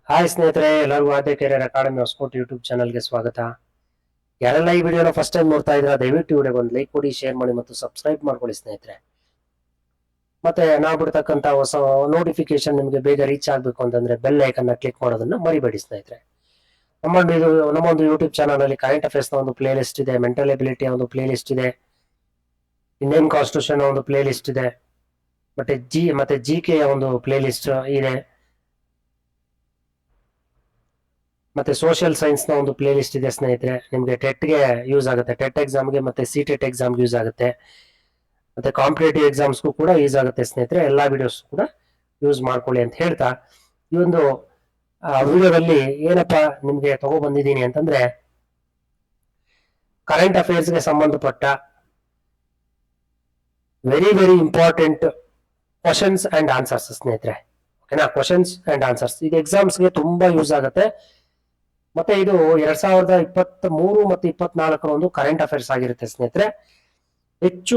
Hi ಸ್ನೇಹಿತರೆ, ಎಲ್ಲರಿಗೂ ಆದ್ಯ career academy Hosakote YouTube ಚಾನಲ್ಗೆ ಸ್ವಾಗತ. ಯಾರೆಲ್ಲ ಈ ವಿಡಿಯೋನ ಫಸ್ಟ್ ಟೈಮ್ ನೋಡ್ತಾ ಇದ್ರ ದಯವಿಟ್ಟು ವಿಡಿಯೋಗೆ ಒಂದು ಲೈಕ್ ಕೊಡಿ, ಶೇರ್ ಮಾಡಿ ಮತ್ತು ಸಬ್ಸ್ಕ್ರೈಬ್ ಮಾಡ್ಕೊಳ್ಳಿ ಸ್ನೇಹಿತರೆ. ಮತ್ತೆ ನಾವು ಬಿಡ್ತಕ್ಕಂತ ಹೊಸ ನೋಟಿಫಿಕೇಶನ್ ನಿಮಗೆ ಬೇಗ ರೀಚ್ ಆಗ್ಬೇಕು ಅಂತಂದ್ರೆ ಬೆಲ್ ಐಕನ್ ಕ್ಲಿಕ್ ಮಾಡೋದನ್ನ ಮರಿಬೇಡಿ ಸ್ನೇಹಿತರೆ. ನಮ್ಮೊಂದು ಯೂಟ್ಯೂಬ್ ಚಾನಲ್ ಅಲ್ಲಿ ಕರೆಂಟ್ ಅಫೇರ್ಸ್ ನ ಒಂದು ಪ್ಲೇ ಲಿಸ್ಟ್ ಇದೆ, ಮೆಂಟಲ್ ಎಬಿಲಿಟಿ ಒಂದು ಪ್ಲೇ ಲಿಸ್ಟ್ ಇದೆ, ಇಂಡಿಯನ್ ಕಾನ್ಸ್ಟಿಟ್ಯೂಷನ್ ಒಂದು ಪ್ಲೇ ಲಿಸ್ಟ್ ಇದೆ, ಮತ್ತೆ ಜಿ ಕೆ ಒಂದು ಪ್ಲೇ ಲಿಸ್ಟ್ ಇದೆ, ಮತ್ತೆ ಸೋಷಿಯಲ್ ಸೈನ್ಸ್ ನ ಒಂದು ಪ್ಲೇ ಲಿಸ್ಟ್ ಇದೆ ಸ್ನೇಹಿತರೆ. ನಿಮ್ಗೆ ಟೆಟ್ಗೆ ಯೂಸ್ ಆಗುತ್ತೆ, ಟೆಟ್ ಎಕ್ಸಾಮ್ಗೆ ಮತ್ತೆ ಸಿಟೆಟ್ ಎಕ್ಸಾಮ್ಗೆ ಯೂಸ್ ಆಗುತ್ತೆ, ಮತ್ತೆ ಕಾಂಪಿಟೇಟಿವ್ ಎಕ್ಸಾಮ್ಸ್ಗೂ ಕೂಡ ಯೂಸ್ ಆಗುತ್ತೆ ಸ್ನೇಹಿತರೆ. ಎಲ್ಲಾ ವಿಡಿಯೋಸ್ ಕೂಡ ಯೂಸ್ ಮಾಡ್ಕೊಳ್ಳಿ ಅಂತ ಹೇಳ್ತಾ ಈ ಒಂದು ವಿಡಿಯೋದಲ್ಲಿ ಏನಪ್ಪಾ ನಿಮ್ಗೆ ತಗೊಬಂದಿದ್ದೀನಿ ಅಂತಂದ್ರೆ ಕರೆಂಟ್ ಅಫೇರ್ಸ್ಗೆ ಸಂಬಂಧಪಟ್ಟ very very important questions and answers ಸ್ನೇಹಿತರೆ. ಓಕೆನಾ, ಕ್ವಶನ್ಸ್ ಅಂಡ್ ಆನ್ಸರ್ಸ್ ಇದು ಎಕ್ಸಾಮ್ಸ್ಗೆ ತುಂಬಾ ಯೂಸ್ ಆಗುತ್ತೆ. ಮತ್ತೆ ಇದು 2023 ಮತ್ತು 24 ಒಂದು ಕರೆಂಟ್ ಅಫೇರ್ಸ್ ಆಗಿರುತ್ತೆ ಸ್ನೇಹಿತರೆ. ಹೆಚ್ಚು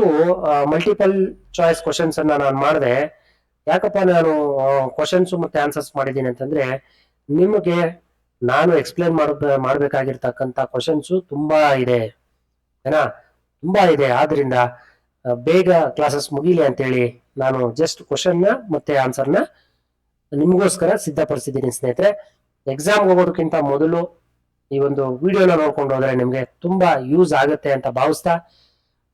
ಮಲ್ಟಿಪಲ್ ಚಾಯ್ಸ್ ಕ್ವಶನ್ಸ್ ಅನ್ನ ನಾನು ಮಾಡಿದೆ. ಯಾಕಪ್ಪ ನಾನು ಕ್ವಶನ್ಸ್ ಮತ್ತೆ ಆನ್ಸರ್ಸ್ ಮಾಡಿದ್ದೀನಿ ಅಂತಂದ್ರೆ ನಿಮಗೆ ನಾನು ಎಕ್ಸ್ಪ್ಲೇನ್ ಮಾಡ್ಬೇಕಾಗಿರ್ತಕ್ಕಂಥ ಕ್ವಶನ್ಸ್ ತುಂಬಾ ಇದೆ, ಏನಾ ತುಂಬಾ ಇದೆ. ಆದ್ರಿಂದ ಬೇಗ ಕ್ಲಾಸಸ್ ಮುಗೀಲಿ ಅಂತೇಳಿ ನಾನು ಜಸ್ಟ್ ಕ್ವಶನ್ ಮತ್ತೆ ಆನ್ಸರ್ನ ನಿಮಗೋಸ್ಕರ ಸಿದ್ಧಪಡಿಸಿದ್ದೀನಿ ಸ್ನೇಹಿತರೆ. ಎಕ್ಸಾಮ್ ಹೋಗೋದಕ್ಕಿಂತ ಮೊದಲು ಈ ಒಂದು ವಿಡಿಯೋನ ನೋಡ್ಕೊಂಡು ಹೋದ್ರೆ ನಿಮ್ಗೆ ತುಂಬಾ ಯೂಸ್ ಆಗುತ್ತೆ ಅಂತ ಭಾವಿಸ್ತಾ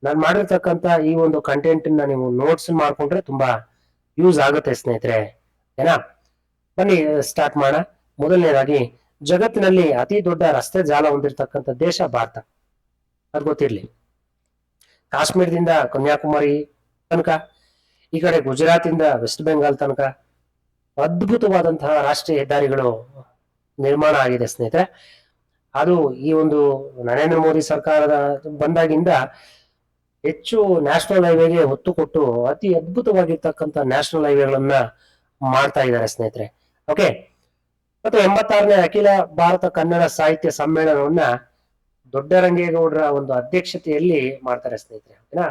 ನಾನು ಮಾಡಿರ್ತಕ್ಕಂಥ ಈ ಒಂದು ಕಂಟೆಂಟ್ ನೀವು ನೋಟ್ಸ್ ಮಾಡ್ಕೊಂಡ್ರೆ ತುಂಬಾ ಯೂಸ್ ಆಗುತ್ತೆ ಸ್ನೇಹಿತರೆ. ಏನಾ, ಬನ್ನಿ ಸ್ಟಾರ್ಟ್ ಮಾಡೋಣ. ಮೊದಲನೇದಾಗಿ, ಜಗತ್ತಿನಲ್ಲಿ ಅತಿ ದೊಡ್ಡ ರಸ್ತೆ ಜಾಲ ಹೊಂದಿರತಕ್ಕಂಥ ದೇಶ ಭಾರತ. ಅದು ಗೊತ್ತಿರ್ಲಿ. ಕಾಶ್ಮೀರದಿಂದ ಕನ್ಯಾಕುಮಾರಿ ತನಕ, ಈ ಕಡೆ ಗುಜರಾತ್ ಇಂದ ವೆಸ್ಟ್ ಬೆಂಗಾಲ್ ತನಕ ಅದ್ಭುತವಾದಂತಹ ರಾಷ್ಟ್ರೀಯ ಹೆದ್ದಾರಿಗಳು ನಿರ್ಮಾಣ ಆಗಿದೆ ಸ್ನೇಹಿತರೆ. ಅದು ಈ ಒಂದು ನರೇಂದ್ರ ಮೋದಿ ಸರ್ಕಾರದ ಬಂದಾಗಿಂದ ಹೆಚ್ಚು ನ್ಯಾಷನಲ್ ಹೈವೇಗೆ ಒತ್ತು ಕೊಟ್ಟು ಅತಿ ಅದ್ಭುತವಾಗಿರ್ತಕ್ಕಂಥ ನ್ಯಾಷನಲ್ ಹೈವೇಗಳನ್ನ ಮಾಡ್ತಾ ಇದ್ದಾರೆ ಸ್ನೇಹಿತರೆ. ಓಕೆ, ಮತ್ತೆ 86ನೇ ಅಖಿಲ ಭಾರತ ಕನ್ನಡ ಸಾಹಿತ್ಯ ಸಮ್ಮೇಳನವನ್ನ ದೊಡ್ಡರಂಗೇಗೌಡರ ಒಂದು ಅಧ್ಯಕ್ಷತೆಯಲ್ಲಿ ಮಾಡ್ತಾರೆ ಸ್ನೇಹಿತರೆ. ಓಕೆನಾ,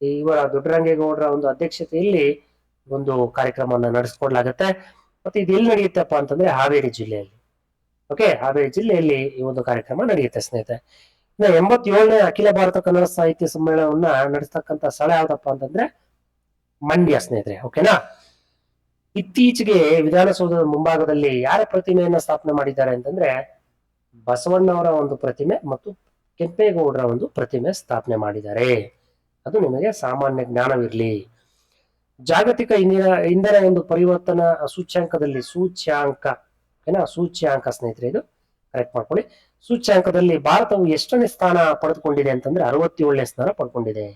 ಇವರ ದೊಡ್ಡರಂಗೇಗೌಡರ ಒಂದು ಅಧ್ಯಕ್ಷತೆಯಲ್ಲಿ ಒಂದು ಕಾರ್ಯಕ್ರಮವನ್ನ ನಡೆಸ್ಕೊಡ್ಲಾಗತ್ತೆ. ಮತ್ತೆ ಇದು ಎಲ್ಲಿ ನಡೆಯುತ್ತಪ್ಪ ಅಂತಂದ್ರೆ ಹಾವೇರಿ ಜಿಲ್ಲೆಯಲ್ಲಿ. ಓಕೆ, ಹಾವೇರಿ ಜಿಲ್ಲೆಯಲ್ಲಿ ಈ ಒಂದು ಕಾರ್ಯಕ್ರಮ ನಡೆಯುತ್ತೆ ಸ್ನೇಹಿತರೆ. ಇನ್ನು 87ನೇ ಅಖಿಲ ಭಾರತ ಕನ್ನಡ ಸಾಹಿತ್ಯ ಸಮ್ಮೇಳನವನ್ನ ನಡೆಸ್ತಕ್ಕಂಥ ಸ್ಥಳ ಯಾವ್ದಪ್ಪ ಅಂತಂದ್ರೆ ಮಂಡ್ಯ ಸ್ನೇಹಿತರೆ. ಓಕೆನಾ, ಇತ್ತೀಚೆಗೆ ವಿಧಾನಸೌಧದ ಮುಂಭಾಗದಲ್ಲಿ ಯಾರ ಪ್ರತಿಮೆಯನ್ನ ಸ್ಥಾಪನೆ ಮಾಡಿದ್ದಾರೆ ಅಂತಂದ್ರೆ ಬಸವಣ್ಣವರ ಒಂದು ಪ್ರತಿಮೆ ಮತ್ತು ಕೆಂಪೇಗೌಡರ ಒಂದು ಪ್ರತಿಮೆ ಸ್ಥಾಪನೆ ಮಾಡಿದ್ದಾರೆ. ಅದು ನಿಮಗೆ ಸಾಮಾನ್ಯ ಜ್ಞಾನವಿರ್ಲಿ. ಜಾಗತಿಕ ಇಂಧನ ಒಂದು ಪರಿವರ್ತನಾ ಸೂಚ್ಯಾಂಕದಲ್ಲಿ ಸೂಚ್ಯಾಂಕ ಸ್ನೇಹಿತರೆ, ಇದು ಕರೆಕ್ಟ್ ಮಾಡ್ಕೊಳ್ಳಿ. ಸೂಚ್ಯಾಂಕದಲ್ಲಿ ಭಾರತವು ಎಷ್ಟನೇ ಸ್ಥಾನ ಪಡೆದುಕೊಂಡಿದೆ ಅಂತಂದ್ರೆ 67ನೇ ಸ್ಥಾನ ಪಡ್ಕೊಂಡಿದೆ.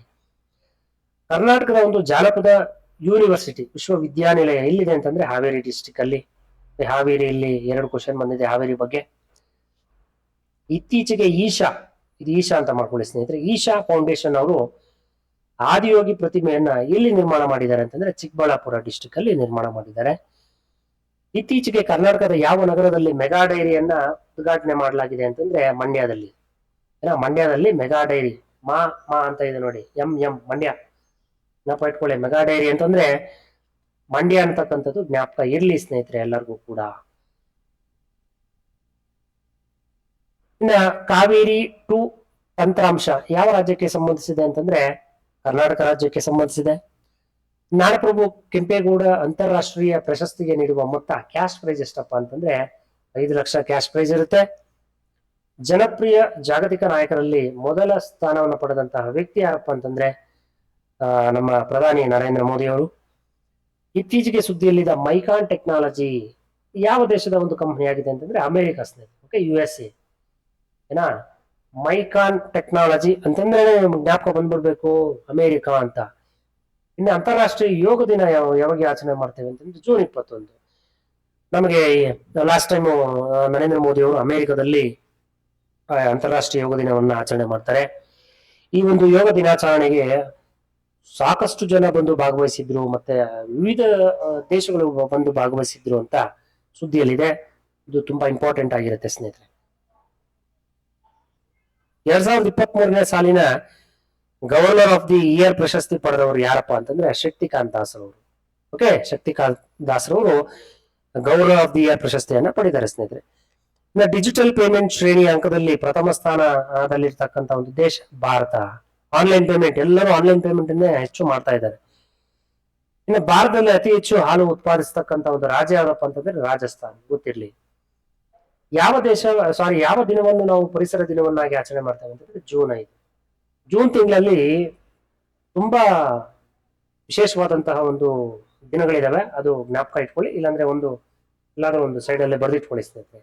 ಕರ್ನಾಟಕದ ಒಂದು ಜಾನಪದ ಯೂನಿವರ್ಸಿಟಿ ವಿಶ್ವವಿದ್ಯಾನಿಲಯ ಎಲ್ಲಿದೆ ಅಂತಂದ್ರೆ ಹಾವೇರಿ ಡಿಸ್ಟಿಕ್ ಅಲ್ಲಿ. ಹಾವೇರಿಯಲ್ಲಿ 2 ಕ್ವಶನ್ ಬಂದಿದೆ ಹಾವೇರಿ ಬಗ್ಗೆ. ಇತ್ತೀಚೆಗೆ ಈಶಾ ಅಂತ ಮಾಡ್ಕೊಳ್ಳಿ ಸ್ನೇಹಿತರೆ. ಈಶಾ ಫೌಂಡೇಶನ್ ಅವರು ಆದಿಯೋಗಿ ಪ್ರತಿಮೆಯನ್ನ ಎಲ್ಲಿ ನಿರ್ಮಾಣ ಮಾಡಿದ್ದಾರೆ ಅಂತಂದ್ರೆ ಚಿಕ್ಕಬಳ್ಳಾಪುರ ಡಿಸ್ಟಿಕ್ ಅಲ್ಲಿ ನಿರ್ಮಾಣ ಮಾಡಿದ್ದಾರೆ. ಇತ್ತೀಚೆಗೆ ಕರ್ನಾಟಕದ ಯಾವ ನಗರದಲ್ಲಿ ಮೆಗಾ ಡೈರಿಯನ್ನ ಉದ್ಘಾಟನೆ ಮಾಡಲಾಗಿದೆ ಅಂತಂದ್ರೆ ಮಂಡ್ಯದಲ್ಲಿ. ಮಂಡ್ಯದಲ್ಲಿ ಮೆಗಾ ಡೈರಿ ಮಾ ಅಂತ ಇದೆ ನೋಡಿ, ಎಂ ಮಂಡ್ಯ. ಜ್ಞಾಪಕ ಇಟ್ಕೊಳ್ಳಿ, ಮೆಗಾ ಡೈರಿ ಅಂತಂದ್ರೆ ಮಂಡ್ಯ ಅಂತಕ್ಕಂಥದ್ದು ಜ್ಞಾಪಕ ಇರ್ಲಿ ಸ್ನೇಹಿತರೆ ಎಲ್ಲರಿಗೂ ಕೂಡ. ಇನ್ನ ಕಾವೇರಿ 2 ತಂತ್ರಾಂಶ ಯಾವ ರಾಜ್ಯಕ್ಕೆ ಸಂಬಂಧಿಸಿದೆ ಅಂತಂದ್ರೆ ಕರ್ನಾಟಕ ರಾಜ್ಯಕ್ಕೆ ಸಂಬಂಧಿಸಿದೆ. ನಾಡಪ್ರಭು ಕೆಂಪೇಗೌಡ ಅಂತಾರಾಷ್ಟ್ರೀಯ ಪ್ರಶಸ್ತಿಗೆ ನೀಡುವ ಮೊತ್ತ ಕ್ಯಾಶ್ ಪ್ರೈಸ್ ಎಷ್ಟಪ್ಪ ಅಂತಂದ್ರೆ 5 ಲಕ್ಷ ಕ್ಯಾಶ್ ಪ್ರೈಸ್ ಇರುತ್ತೆ. ಜನಪ್ರಿಯ ಜಾಗತಿಕ ನಾಯಕರಲ್ಲಿ ಮೊದಲ ಸ್ಥಾನವನ್ನು ಪಡೆದಂತಹ ವ್ಯಕ್ತಿ ಯಾರಪ್ಪ ಅಂತಂದ್ರೆ ನಮ್ಮ ಪ್ರಧಾನಿ ನರೇಂದ್ರ ಮೋದಿ ಅವರು. ಇತ್ತೀಚೆಗೆ ಸುದ್ದಿಯಲ್ಲಿದ್ದ ಮೈಕಾನ್ ಟೆಕ್ನಾಲಜಿ ಯಾವ ದೇಶದ ಒಂದು ಕಂಪನಿ ಆಗಿದೆ ಅಂತಂದ್ರೆ ಅಮೆರಿಕ ಸ್ನೇಹಿತರೆ. Okay, USA. ಏನಾ, ಮೈಕಾನ್ ಟೆಕ್ನಾಲಜಿ ಅಂತಂದ್ರೆ ಜ್ಞಾಪಕ ಬಂದ್ಬಿಡ್ಬೇಕು ಅಮೆರಿಕ ಅಂತ. ಇನ್ನು ಅಂತಾರಾಷ್ಟ್ರೀಯ ಯೋಗ ದಿನ ಯಾವಾಗ ಆಚರಣೆ ಮಾಡ್ತೇವೆ ಅಂತಂದ್ರೆ ಜೂನ್ 21. ನಮಗೆ ಲಾಸ್ಟ್ ಟೈಮ್ ನರೇಂದ್ರ ಮೋದಿ ಅವರು ಅಮೆರಿಕದಲ್ಲಿ ಅಂತಾರಾಷ್ಟ್ರೀಯ ಯೋಗ ದಿನವನ್ನ ಆಚರಣೆ ಮಾಡ್ತಾರೆ. ಈ ಒಂದು ಯೋಗ ದಿನಾಚರಣೆಗೆ ಸಾಕಷ್ಟು ಜನ ಬಂದು ಭಾಗವಹಿಸಿದ್ರು, ಮತ್ತೆ ವಿವಿಧ ದೇಶಗಳು ಬಂದು ಭಾಗವಹಿಸಿದ್ರು ಅಂತ ಸುದ್ದಿಯಲ್ಲಿದೆ. ಇದು ತುಂಬಾ ಇಂಪಾರ್ಟೆಂಟ್ ಆಗಿರುತ್ತೆ ಸ್ನೇಹಿತರೆ. 2023ನೇ ಸಾಲಿನ ಗವರ್ನರ್ ಆಫ್ ದಿ ಇಯರ್ ಪ್ರಶಸ್ತಿ ಪಡೆದವರು ಯಾರಪ್ಪ ಅಂತಂದ್ರೆ ಶಕ್ತಿಕಾಂತ್ ದಾಸ್ ಅವರು. ಓಕೆ, ಶಕ್ತಿಕಾಂತ್ ದಾಸ್ ಅವರು ಗೌರವ ಆಫ್ ದಿ ಇಯರ್ ಪ್ರಶಸ್ತಿಯನ್ನ ಪಡೆದಿದ್ದಾರೆ ಸ್ನೇಹಿತರೆ. ಇನ್ನು ಡಿಜಿಟಲ್ ಪೇಮೆಂಟ್ ಶ್ರೇಣಿಯ ಅಂಕದಲ್ಲಿ ಪ್ರಥಮ ಸ್ಥಾನದಲ್ಲಿರ್ತಕ್ಕಂಥ ಒಂದು ದೇಶ ಭಾರತ. ಆನ್ಲೈನ್ ಪೇಮೆಂಟ್, ಎಲ್ಲರೂ ಆನ್ಲೈನ್ ಪೇಮೆಂಟ್ ಅನ್ನೇ ಹೆಚ್ಚು ಮಾಡ್ತಾ ಇದ್ದಾರೆ. ಇನ್ನು ಭಾರತದಲ್ಲಿ ಅತಿ ಹೆಚ್ಚು ಹಾಲು ಉತ್ಪಾದಿಸ್ತಕ್ಕಂಥ ಒಂದು ರಾಜ್ಯ ಯಾವ್ದಪ್ಪ ಅಂತಂದ್ರೆ ರಾಜಸ್ಥಾನ್. ಗೊತ್ತಿರ್ಲಿ. ಯಾವ ದಿನವನ್ನು ನಾವು ಪರಿಸರ ದಿನವನ್ನಾಗಿ ಆಚರಣೆ ಮಾಡ್ತೇವೆ ಅಂತಂದ್ರೆ ಜೂನ್ 5. ಜೂನ್ ತಿಂಗಳಲ್ಲಿ ತುಂಬಾ ವಿಶೇಷವಾದಂತಹ ಒಂದು ದಿನಗಳಿದಾವೆ. ಅದು ಜ್ಞಾಪಕ ಇಟ್ಕೊಳ್ಳಿ, ಇಲ್ಲಾಂದ್ರೆ ಎಲ್ಲಾದ್ರೂ ಒಂದು ಸೈಡ್ ಅಲ್ಲೇ ಬರೆದಿಟ್ಕೊಳ್ಳಿ ಸ್ನೇಹಿತರೆ.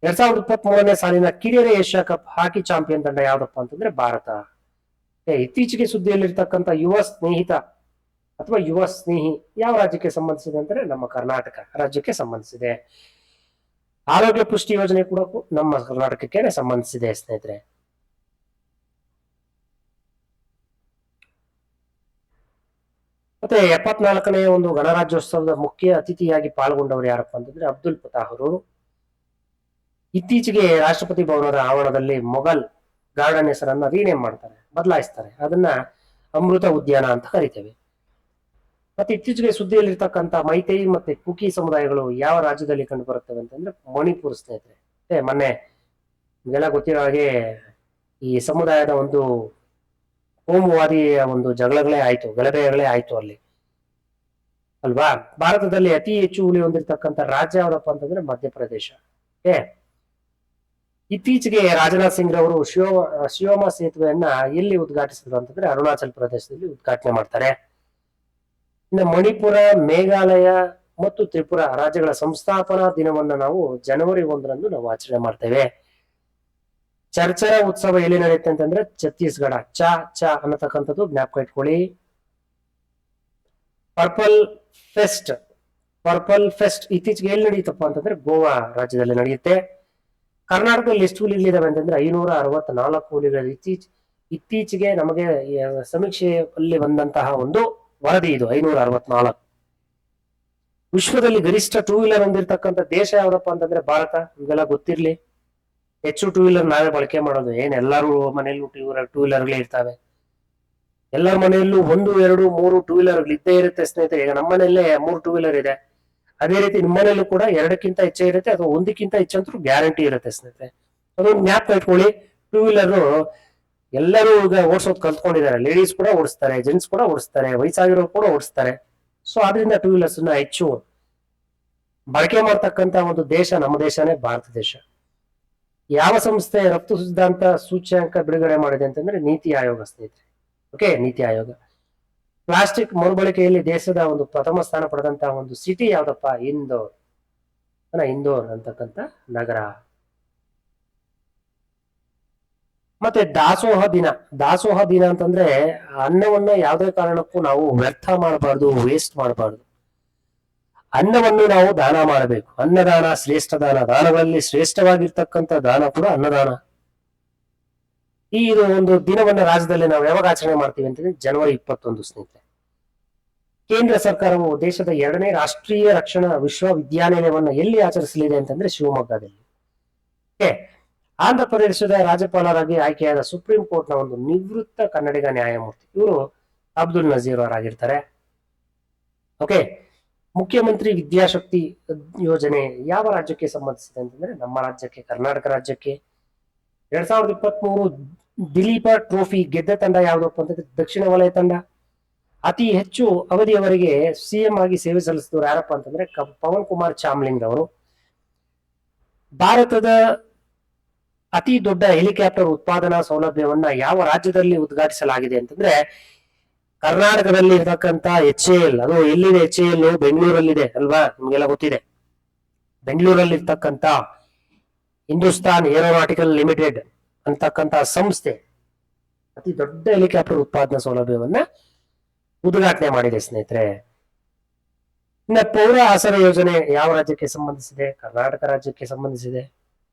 2023ನೇ ಸಾಲಿನ ಕಿರಿಯರ ಏಷ್ಯಾ ಕಪ್ ಹಾಕಿ ಚಾಂಪಿಯನ್ ತಂಡ ಯಾವ್ದಪ್ಪ ಅಂತಂದ್ರೆ ಭಾರತ. ಇತ್ತೀಚೆಗೆ ಸುದ್ದಿಯಲ್ಲಿರ್ತಕ್ಕಂಥ ಯುವ ಸ್ನೇಹಿತ ಅಥವಾ ಯುವ ಸ್ನೇಹಿ ಯಾವ ರಾಜ್ಯಕ್ಕೆ ಸಂಬಂಧಿಸಿದೆ ಅಂದ್ರೆ ನಮ್ಮ ಕರ್ನಾಟಕ ರಾಜ್ಯಕ್ಕೆ ಸಂಬಂಧಿಸಿದೆ. ಆರೋಗ್ಯ ಪುಷ್ಟಿ ಯೋಜನೆ ಕೂಡ ನಮ್ಮ ಕರ್ನಾಟಕಕ್ಕೆ ಸಂಬಂಧಿಸಿದೆ ಸ್ನೇಹಿತರೆ. ಮತ್ತೆ 74ನೇ ಒಂದು ಗಣರಾಜ್ಯೋತ್ಸವದ ಮುಖ್ಯ ಅತಿಥಿಯಾಗಿ ಪಾಲ್ಗೊಂಡವರು ಯಾರಪ್ಪ ಅಂತಂದ್ರೆ ಅಬ್ದುಲ್ ಫತಾಹ್ ಅವರು. ಇತ್ತೀಚೆಗೆ ರಾಷ್ಟ್ರಪತಿ ಭವನದ ಆವರಣದಲ್ಲಿ ಮೊಘಲ್ ಗಾರ್ಡನ್ ಹೆಸರನ್ನ ರೀನೇಮ್ ಮಾಡ್ತಾರೆ, ಬದಲಾಯಿಸ್ತಾರೆ. ಅದನ್ನ ಅಮೃತ ಉದ್ಯಾನ ಅಂತ ಕರಿತೇವೆ. ಮತ್ತೆ ಇತ್ತೀಚೆಗೆ ಸುದ್ದಿಯಲ್ಲಿರ್ತಕ್ಕಂಥ ಮೈತೈ ಮತ್ತೆ ಕುಕಿ ಸಮುದಾಯಗಳು ಯಾವ ರಾಜ್ಯದಲ್ಲಿ ಕಂಡು ಬರುತ್ತವೆ ಅಂತಂದ್ರೆ ಮಣಿಪುರ ಸ್ನೇಹಿತರೆ. ಮೊನ್ನೆ ನಿಮಗೆಲ್ಲ ಗೊತ್ತಿರೋ ಹಾಗೆ ಈ ಸಮುದಾಯದ ಒಂದು ಕೋಮುವಾದಿಯ ಒಂದು ಗಲಭೆಗಳೇ ಆಯ್ತು ಅಲ್ಲಿ ಅಲ್ವಾ. ಭಾರತದಲ್ಲಿ ಅತಿ ಹೆಚ್ಚು ಹುಲಿ ಹೊಂದಿರತಕ್ಕಂಥ ರಾಜ್ಯ ಯಾವ್ದಪ್ಪ ಅಂತಂದ್ರೆ ಮಧ್ಯಪ್ರದೇಶ. ಇತ್ತೀಚೆಗೆ ರಾಜನಾಥ್ ಸಿಂಗ್ ರವರು ಶಿವಮೊಗ್ಗ ಸೇತುವೆಯನ್ನ ಎಲ್ಲಿ ಉದ್ಘಾಟಿಸಿದ್ರು ಅಂತಂದ್ರೆ ಅರುಣಾಚಲ್ ಪ್ರದೇಶದಲ್ಲಿ ಉದ್ಘಾಟನೆ ಮಾಡ್ತಾರೆ. ಇನ್ನು ಮಣಿಪುರ, ಮೇಘಾಲಯ ಮತ್ತು ತ್ರಿಪುರ ರಾಜ್ಯಗಳ ಸಂಸ್ಥಾಪನಾ ದಿನವನ್ನ ನಾವು ಜನವರಿ 1ರಂದು ನಾವು ಆಚರಣೆ ಮಾಡ್ತೇವೆ. ಚರ್ಚರ ಉತ್ಸವ ಎಲ್ಲಿ ನಡೆಯುತ್ತೆ ಅಂತಂದ್ರೆ ಛತ್ತೀಸ್ಗಢ. ಚ ಅನ್ನತಕ್ಕಂಥದ್ದು ಜ್ಞಾಪಕ ಇಟ್ಕೊಳ್ಳಿ. ಪರ್ಪಲ್ ಫೆಸ್ಟ್ ಇತ್ತೀಚೆಗೆ ಎಲ್ಲಿ ನಡೆಯುತ್ತಪ್ಪ ಅಂತಂದ್ರೆ ಗೋವಾ ರಾಜ್ಯದಲ್ಲಿ ನಡೆಯುತ್ತೆ. ಕರ್ನಾಟಕದಲ್ಲಿ ಎಷ್ಟು ಹುಲಿಗಳಿದಾವೆ ಅಂತಂದ್ರೆ 564 ಹುಲಿಗಳು. ಇತ್ತೀಚೆಗೆ ನಮಗೆ ಸಮೀಕ್ಷೆಯಲ್ಲಿ ಬಂದಂತಹ ಒಂದು ವರದಿ ಇದು 564. ವಿಶ್ವದಲ್ಲಿ ಗರಿಷ್ಠ 2 ವೀಲರ್ ಹೊಂದಿರತಕ್ಕಂಥ ದೇಶ ಯಾವ್ದಪ್ಪ ಅಂತಂದ್ರೆ ಭಾರತ. ನಿಮ್ಗೆಲ್ಲ ಗೊತ್ತಿರ್ಲಿ. ಹೆಚ್ಚು 2 ವೀಲರ್ ನಾವೇ ಬಳಕೆ ಮಾಡೋದು. ಎಲ್ಲರೂ ಮನೆಯಲ್ಲೂ 2 ವೀಲರ್ಗಳೇ ಇರ್ತವೆ. ಎಲ್ಲರ ಮನೆಯಲ್ಲೂ 1, 2, 3 2 ವೀಲರ್ಗಳು ಇದ್ದೇ ಇರುತ್ತೆ ಸ್ನೇಹಿತರೆ. ಈಗ ನಮ್ಮ ಮನೆಯಲ್ಲೇ 3 2 ವೀಲರ್ ಇದೆ. ಅದೇ ರೀತಿ ನಿಮ್ಮ ಮನೆಯಲ್ಲೂ ಕೂಡ 2ಕ್ಕಿಂತ ಹೆಚ್ಚೇ ಇರುತ್ತೆ, ಅಥವಾ 1ಕ್ಕಿಂತ ಹೆಚ್ಚಂತೂ ಗ್ಯಾರಂಟಿ ಇರುತ್ತೆ ಸ್ನೇಹಿತರೆ. ಅದೊಂದು ಜ್ಞಾಪಕ ಇಟ್ಕೊಳ್ಳಿ. 2 ವೀಲರ್ ಎಲ್ಲರೂ ಈಗ ಓಡಿಸೋದು ಕಲ್ತ್ಕೊಂಡಿದ್ದಾರೆ. ಲೇಡೀಸ್ ಕೂಡ ಓಡಿಸ್ತಾರೆ, ಜೆಂಟ್ಸ್ ಕೂಡ ಓಡಿಸ್ತಾರೆ, ವಯಸ್ಸಾಗಿರೋರು ಕೂಡ ಓಡಿಸ್ತಾರೆ. ಸೊ ಆದ್ರಿಂದ 2 ವೀಲರ್ಸ್ ಹೆಚ್ಚು ಬಳಕೆ ಮಾಡ್ತಕ್ಕಂತ ಒಂದು ದೇಶ ನಮ್ಮ ದೇಶನೇ ಭಾರತ ದೇಶ. ಯಾವ ಸಂಸ್ಥೆ ರಫ್ತು ಸಿದ್ಧಾಂತ ಸೂಚ್ಯಂಕ ಬಿಡುಗಡೆ ಮಾಡಿದೆ ಅಂತಂದ್ರೆ ನೀತಿ ಆಯೋಗ ಸ್ನೇಹಿತರೆ. ಓಕೆ, ನೀತಿ ಆಯೋಗ. ಪ್ಲಾಸ್ಟಿಕ್ ಮರುಬಳಕೆಯಲ್ಲಿ ದೇಶದ ಒಂದು ಪ್ರಥಮ ಸ್ಥಾನ ಪಡೆದಂತಹ ಒಂದು ಸಿಟಿ ಯಾವ್ದಪ್ಪ? ಇಂದೋರ್ ಅಂತಕ್ಕಂಥ ನಗರ. ಮತ್ತೆ ದಾಸೋಹ ದಿನ ಅಂತಂದ್ರೆ ಅನ್ನವನ್ನ ಯಾವುದೇ ಕಾರಣಕ್ಕೂ ನಾವು ವ್ಯರ್ಥ ಮಾಡಬಾರ್ದು, ವೇಸ್ಟ್ ಮಾಡಬಾರ್ದು. ಅನ್ನವನ್ನು ನಾವು ದಾನ ಮಾಡಬೇಕು. ಅನ್ನದಾನ ಶ್ರೇಷ್ಠ ದಾನ. ದಾನಗಳಲ್ಲಿ ಶ್ರೇಷ್ಠವಾಗಿರ್ತಕ್ಕಂಥ ದಾನ ಕೂಡ ಅನ್ನದಾನ. ಇದು ಒಂದು ದಿನವನ್ನ ರಾಜ್ಯದಲ್ಲಿ ನಾವು ಯಾವಾಗ ಆಚರಣೆ ಮಾಡ್ತೀವಿ ಅಂತಂದ್ರೆ ಜನವರಿ 21 ಸ್ನೇಹಿತರೆ. ಕೇಂದ್ರ ಸರ್ಕಾರವು ದೇಶದ 2ನೇ ರಾಷ್ಟ್ರೀಯ ರಕ್ಷಣಾ ವಿಶ್ವವಿದ್ಯಾನಿಲಯವನ್ನ ಎಲ್ಲಿ ಆಚರಿಸಲಿದೆ ಅಂತಂದ್ರೆ ಶಿವಮೊಗ್ಗದಲ್ಲಿ. ಆಂಧ್ರ ಪ್ರದೇಶದ ರಾಜ್ಯಪಾಲರಾಗಿ ಆಯ್ಕೆಯಾದ ಸುಪ್ರೀಂ ಕೋರ್ಟ್ ನ ಒಂದು ನಿವೃತ್ತ ಕನ್ನಡಿಗ ನ್ಯಾಯಮೂರ್ತಿ ಇವರು ಅಬ್ದುಲ್ ನಜೀರ್ ಅವರಾಗಿರ್ತಾರೆ. ಓಕೆ, ಮುಖ್ಯಮಂತ್ರಿ ವಿದ್ಯಾಶಕ್ತಿ ಯೋಜನೆ ಯಾವ ರಾಜ್ಯಕ್ಕೆ ಸಂಬಂಧಿಸಿದೆ ಅಂತಂದ್ರೆ ನಮ್ಮ ರಾಜ್ಯಕ್ಕೆ, ಕರ್ನಾಟಕ ರಾಜ್ಯಕ್ಕೆ. 2023 ದಿಲೀಪ ಟ್ರೋಫಿ ಗೆದ್ದ ತಂಡ ಯಾವ್ದಪ್ಪ ಅಂತಂದ್ರೆ ದಕ್ಷಿಣ ವಲಯ ತಂಡ. ಅತಿ ಹೆಚ್ಚು ಅವಧಿಯವರೆಗೆ ಸಿಎಂ ಆಗಿ ಸೇವೆ ಸಲ್ಲಿಸಿದವರು ಯಾರಪ್ಪ ಅಂತಂದ್ರೆ ಪವನ್ ಕುಮಾರ್ ಚಾಮ್ಲಿಂಗ್ ಅವರು. ಭಾರತದ ಅತಿ ದೊಡ್ಡ ಹೆಲಿಕಾಪ್ಟರ್ ಉತ್ಪಾದನಾ ಸೌಲಭ್ಯವನ್ನ ಯಾವ ರಾಜ್ಯದಲ್ಲಿ ಉದ್ಘಾಟಿಸಲಾಗಿದೆ ಅಂತಂದ್ರೆ ಕರ್ನಾಟಕದಲ್ಲಿ ಇರತಕ್ಕಂತ HAL. ಅದು ಎಲ್ಲಿದೆ HAL? ಬೆಂಗಳೂರಲ್ಲಿದೆ ಅಲ್ವಾ, ನಿಮ್ಗೆಲ್ಲ ಗೊತ್ತಿದೆ. ಬೆಂಗಳೂರಲ್ಲಿ ಇರ್ತಕ್ಕಂತ ಹಿಂದೂಸ್ತಾನ್ ಏರೋನಾಟಿಕಲ್ ಲಿಮಿಟೆಡ್ ಅಂತಕ್ಕಂತ ಸಂಸ್ಥೆ ಅತಿ ದೊಡ್ಡ ಹೆಲಿಕಾಪ್ಟರ್ ಉತ್ಪಾದನಾ ಸೌಲಭ್ಯವನ್ನ ಉದ್ಘಾಟನೆ ಮಾಡಿದೆ ಸ್ನೇಹಿತರೆ. ಇನ್ನ ಪೌರ ಆಸರೆ ಯೋಜನೆ ಯಾವ ರಾಜ್ಯಕ್ಕೆ ಸಂಬಂಧಿಸಿದೆ? ಕರ್ನಾಟಕ ರಾಜ್ಯಕ್ಕೆ ಸಂಬಂಧಿಸಿದೆ.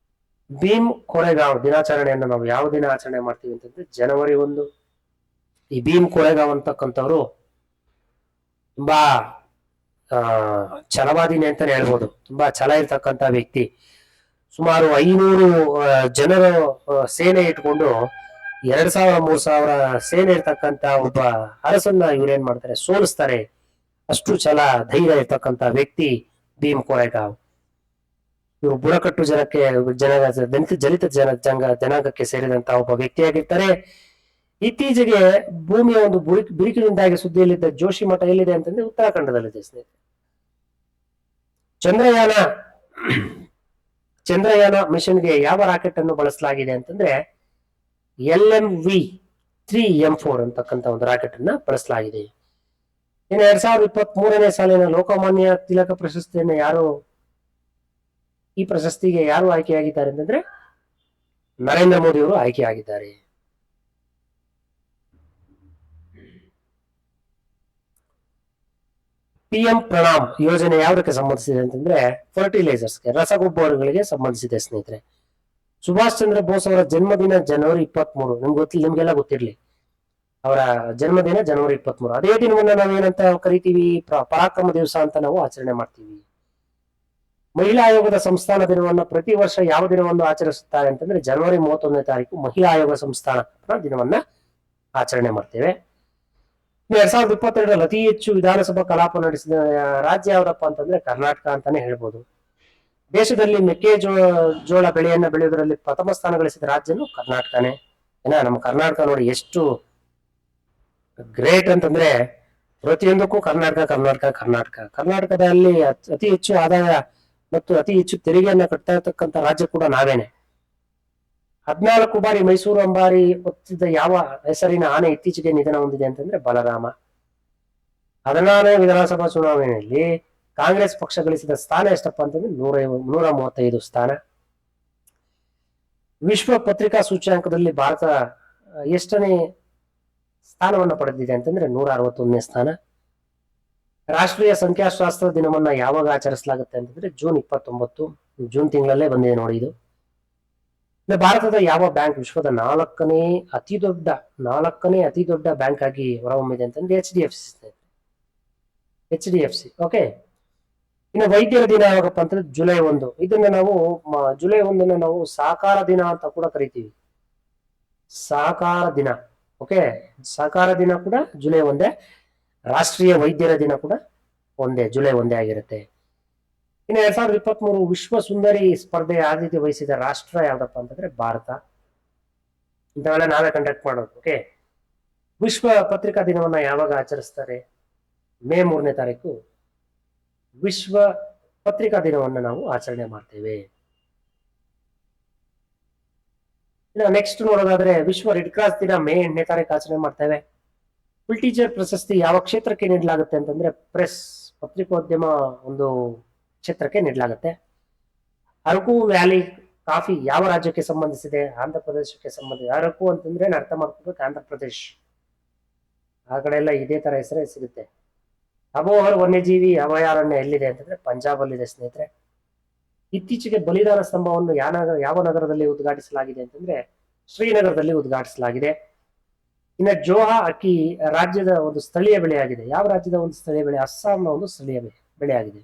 ಭೀಮ್ ಕೊರೆಗಾಂವ್ ದಿನಾಚರಣೆಯನ್ನು ನಾವು ಯಾವ ದಿನ ಆಚರಣೆ ಮಾಡ್ತೀವಿ ಅಂತಂದ್ರೆ ಜನವರಿ 1. ಈ ಭೀಮ್ ಕೊರೆಗಾಂವ್ ಅಂತಕ್ಕಂಥವ್ರು ತುಂಬಾ ಛಲವಾದಿನಿ ಅಂತಾನೆ ಹೇಳ್ಬೋದು. ತುಂಬಾ ಛಲ ಇರ್ತಕ್ಕಂಥ ವ್ಯಕ್ತಿ. ಸುಮಾರು 500 ಜನರ ಸೇನೆ ಇಟ್ಕೊಂಡು 2000-3000 ಸೇನೆ ಇರ್ತಕ್ಕಂತ ಒಬ್ಬ ಅರಸನ್ನ ಇವ್ರೇನ್ ಮಾಡ್ತಾರೆ, ಸೋಲಿಸ್ತಾರೆ. ಅಷ್ಟು ಛಲ ಧೈರ್ಯ ಇರ್ತಕ್ಕಂಥ ವ್ಯಕ್ತಿ ಭೀಮ್ ಕೋರೆಗಾಂವ್. ಇವರು ಬುಡಕಟ್ಟು ಜನಾಂಗಕ್ಕೆ ಸೇರಿದಂತಹ ಒಬ್ಬ ವ್ಯಕ್ತಿಯಾಗಿರ್ತಾರೆ. ಇತ್ತೀಚೆಗೆ ಭೂಮಿಯ ಒಂದು ಬಿರುಕಿನಿಂದಾಗಿ ಸುದ್ದಿಯಲ್ಲಿದ್ದ ಜೋಶಿ ಮಠ ಎಲ್ಲಿದೆ ಅಂತಂದ್ರೆ ಉತ್ತರಾಖಂಡದಲ್ಲಿದೆ ಸ್ನೇಹಿತರೆ. ಚಂದ್ರಯಾನ ಮಿಷನ್ಗೆ ಯಾವ ರಾಕೆಟ್ ಅನ್ನು ಬಳಸಲಾಗಿದೆ ಅಂತಂದ್ರೆ LMV-3M4 ಅಂತಕ್ಕಂಥ ಒಂದು ರಾಕೆಟ್ ಅನ್ನ ಬಳಸಲಾಗಿದೆ. ಇನ್ನು 2023ನೇ ಸಾಲಿನ ಲೋಕಮಾನ್ಯ ತಿಲಕ ಪ್ರಶಸ್ತಿಯನ್ನು ಈ ಪ್ರಶಸ್ತಿಗೆ ಯಾರು ಆಯ್ಕೆಯಾಗಿದ್ದಾರೆ ಅಂತಂದ್ರೆ ನರೇಂದ್ರ ಮೋದಿ ಅವರು ಆಯ್ಕೆಯಾಗಿದ್ದಾರೆ. PM ಪ್ರಣಾಮ್ ಯೋಜನೆ ಯಾವುದಕ್ಕೆ ಸಂಬಂಧಿಸಿದೆ ಅಂತಂದ್ರೆ ಫರ್ಟಿಲೈಸರ್ಸ್ಗೆ, ರಸಗೊಬ್ಬರಗಳಿಗೆ ಸಂಬಂಧಿಸಿದೆ ಸ್ನೇಹಿತರೆ. ಸುಭಾಷ್ ಚಂದ್ರ ಬೋಸ್ ಅವರ ಜನ್ಮದಿನ ಜನವರಿ 23. ನಿಮ್ಗೆಲ್ಲ ಗೊತ್ತಿರ್ಲಿ, ಅವರ ಜನ್ಮದಿನ ಜನವರಿ 23. ಅದೇ ದಿನವನ್ನ ನಾವೇನಂತ ಕರಿತೀವಿ, ಪರಾಕ್ರಮ ದಿವಸ ಅಂತ ನಾವು ಆಚರಣೆ ಮಾಡ್ತೀವಿ. ಮಹಿಳಾ ಆಯೋಗದ ಸಂಸ್ಥಾನ ದಿನವನ್ನ ಪ್ರತಿ ವರ್ಷ ಯಾವ ದಿನವನ್ನು ಆಚರಿಸುತ್ತಾರೆ ಅಂತಂದ್ರೆ ಜನವರಿ 31ನೇ ತಾರೀಕು ಮಹಿಳಾ ಆಯೋಗ ಸಂಸ್ಥಾನ ದಿನವನ್ನ ಆಚರಣೆ ಮಾಡ್ತೇವೆ. 2022ರಲ್ಲಿ ಅತಿ ಹೆಚ್ಚು ವಿಧಾನಸಭಾ ಕಲಾಪ ನಡೆಸಿದ ರಾಜ್ಯ ಯಾವ್ದಪ್ಪ ಅಂತಂದ್ರೆ ಕರ್ನಾಟಕ ಅಂತಾನೆ ಹೇಳ್ಬೋದು. ದೇಶದಲ್ಲಿ ಮೆಕ್ಕೆಜೋಳ ಬೆಳೆಯನ್ನ ಬೆಳೆಯುವುದರಲ್ಲಿ ಪ್ರಥಮ ಸ್ಥಾನ ಗಳಿಸಿದ ರಾಜ್ಯನು ಕರ್ನಾಟಕನೇ. ನಮ್ಮ ಕರ್ನಾಟಕ ನೋಡಿ ಎಷ್ಟು ಗ್ರೇಟ್ ಅಂತಂದ್ರೆ ಪ್ರತಿಯೊಂದಕ್ಕೂ ಕರ್ನಾಟಕದಲ್ಲಿ ಅತಿ ಹೆಚ್ಚು ಆದಾಯ ಮತ್ತು ಅತಿ ಹೆಚ್ಚು ತೆರಿಗೆಯನ್ನ ಕಟ್ತಾ ಇರತಕ್ಕಂಥ ರಾಜ್ಯ ಕೂಡ ನಾವೇನೆ. 14 ಬಾರಿ ಮೈಸೂರು ಅಂಬಾರಿ ಹೊತ್ತಿದ್ದ ಯಾವ ಹೆಸರಿನ ಆನೆ ಇತ್ತೀಚೆಗೆ ನಿಧನ ಹೊಂದಿದೆ ಅಂತಂದ್ರೆ ಬಲರಾಮ. 16ನೇ ವಿಧಾನಸಭಾ ಚುನಾವಣೆಯಲ್ಲಿ ಕಾಂಗ್ರೆಸ್ ಪಕ್ಷ ಗಳಿಸಿದ ಸ್ಥಾನ ಎಷ್ಟಪ್ಪ ಅಂತಂದ್ರೆ 135 ಸ್ಥಾನ. ವಿಶ್ವ ಪತ್ರಿಕಾ ಸೂಚ್ಯಂಕದಲ್ಲಿ ಭಾರತ ಎಷ್ಟನೇ ಸ್ಥಾನವನ್ನು ಪಡೆದಿದೆ ಅಂತಂದ್ರೆ 161ನೇ ಸ್ಥಾನ. ರಾಷ್ಟ್ರೀಯ ಸಂಖ್ಯಾಶಾಸ್ತ್ರ ದಿನವನ್ನ ಯಾವಾಗ ಆಚರಿಸಲಾಗುತ್ತೆ ಅಂತಂದ್ರೆ ಜೂನ್ 29. ಜೂನ್ ತಿಂಗಳಲ್ಲೇ ಬಂದಿದೆ ನೋಡಿ ಇದು. ಭಾರತದ ಯಾವ ಬ್ಯಾಂಕ್ ವಿಶ್ವದ ನಾಲ್ಕನೇ ಅತಿ ದೊಡ್ಡ ಬ್ಯಾಂಕ್ ಆಗಿ ಹೊರಹೊಮ್ಮಿದೆ ಅಂತಂದ್ರೆ HDFC. ಓಕೆ, ಇನ್ನು ವೈದ್ಯರ ದಿನ ಯಾವಾಗಪ್ಪ ಅಂತಂದ್ರೆ ಜುಲೈ 1. ಇದನ್ನ ನಾವು ಜುಲೈ 1 ನಾವು ಸಹಕಾರ ದಿನ ಅಂತ ಕೂಡ ಕರಿತೀವಿ. ಸಹಕಾರ ದಿನ. ಓಕೆ, ಸಹಕಾರ ದಿನ ಕೂಡ ಜುಲೈ 1. ರಾಷ್ಟ್ರೀಯ ವೈದ್ಯರ ದಿನ ಕೂಡ ಜುಲೈ 1 ಆಗಿರುತ್ತೆ. ಇನ್ನು 2023 ವಿಶ್ವ ಸುಂದರಿ ಸ್ಪರ್ಧೆ ಆತಿಥ್ಯ ವಹಿಸಿದ ರಾಷ್ಟ್ರ ಯಾವ್ದಪ್ಪ ಅಂತಂದ್ರೆ ಭಾರತ. ಇಂಥವೆಲ್ಲ ನಾವೇ ಕಂಡಕ್ಟ್ ಮಾಡೋದು. ಓಕೆ, ವಿಶ್ವ ಪತ್ರಿಕಾ ದಿನವನ್ನ ಯಾವಾಗ ಆಚರಿಸ್ತಾರೆ? ಮೇ 3ನೇ ತಾರೀಕು ವಿಶ್ವ ಪತ್ರಿಕಾ ದಿನವನ್ನ ನಾವು ಆಚರಣೆ ಮಾಡ್ತೇವೆ. ಇನ್ನು ನೆಕ್ಸ್ಟ್ ನೋಡೋದಾದ್ರೆ ವಿಶ್ವ ರೆಡ್ ಕ್ರಾಸ್ ದಿನ ಮೇ 8ನೇ ತಾರೀಕು ಆಚರಣೆ ಮಾಡ್ತೇವೆ. ಟೀಚರ್ ಪ್ರಶಸ್ತಿ ಯಾವ ಕ್ಷೇತ್ರಕ್ಕೆ ನೀಡಲಾಗುತ್ತೆ ಅಂತಂದ್ರೆ ಪ್ರೆಸ್, ಪತ್ರಿಕೋದ್ಯಮ ಒಂದು ಕ್ಷೇತ್ರಕ್ಕೆ ನೀಡಲಾಗುತ್ತೆ. ಅರಕು ವ್ಯಾಲಿ ಕಾಫಿ ಯಾವ ರಾಜ್ಯಕ್ಕೆ ಸಂಬಂಧಿಸಿದೆ? ಆಂಧ್ರ ಪ್ರದೇಶಕ್ಕೆ ಸಂಬಂಧಿಸಿದೆ. ಅರಕು ಅಂತಂದ್ರೆ ಅರ್ಥ ಮಾಡ್ಕೋಬೇಕು, ಆಂಧ್ರ ಪ್ರದೇಶ್ ಆ ಕಡೆ ಎಲ್ಲ ಇದೇ ತರ ಹೆಸರೇ ಸಿಗುತ್ತೆ. ಅಬೋಹರ್ ವನ್ಯಜೀವಿ ಅಭಯಾರಣ್ಯ ಎಲ್ಲಿದೆ ಅಂತಂದ್ರೆ ಪಂಜಾಬ್ ಅಲ್ಲಿದೆ ಸ್ನೇಹಿತರೆ. ಇತ್ತೀಚೆಗೆ ಬಲಿದಾನ ಸ್ತಂಭವನ್ನು ಯಾವ ನಗರದಲ್ಲಿ ಉದ್ಘಾಟಿಸಲಾಗಿದೆ ಅಂತಂದ್ರೆ ಶ್ರೀನಗರದಲ್ಲಿ ಉದ್ಘಾಟಿಸಲಾಗಿದೆ. ಇನ್ನು ಜೋಹಾ ಅಕ್ಕಿ ರಾಜ್ಯದ ಒಂದು ಸ್ಥಳೀಯ ಬೆಳೆಯಾಗಿದೆ. ಯಾವ ರಾಜ್ಯದ ಒಂದು ಸ್ಥಳೀಯ ಬೆಳೆ? ಅಸ್ಸಾಂನ ಒಂದು ಸ್ಥಳೀಯ ಬೆಳೆಯಾಗಿದೆ.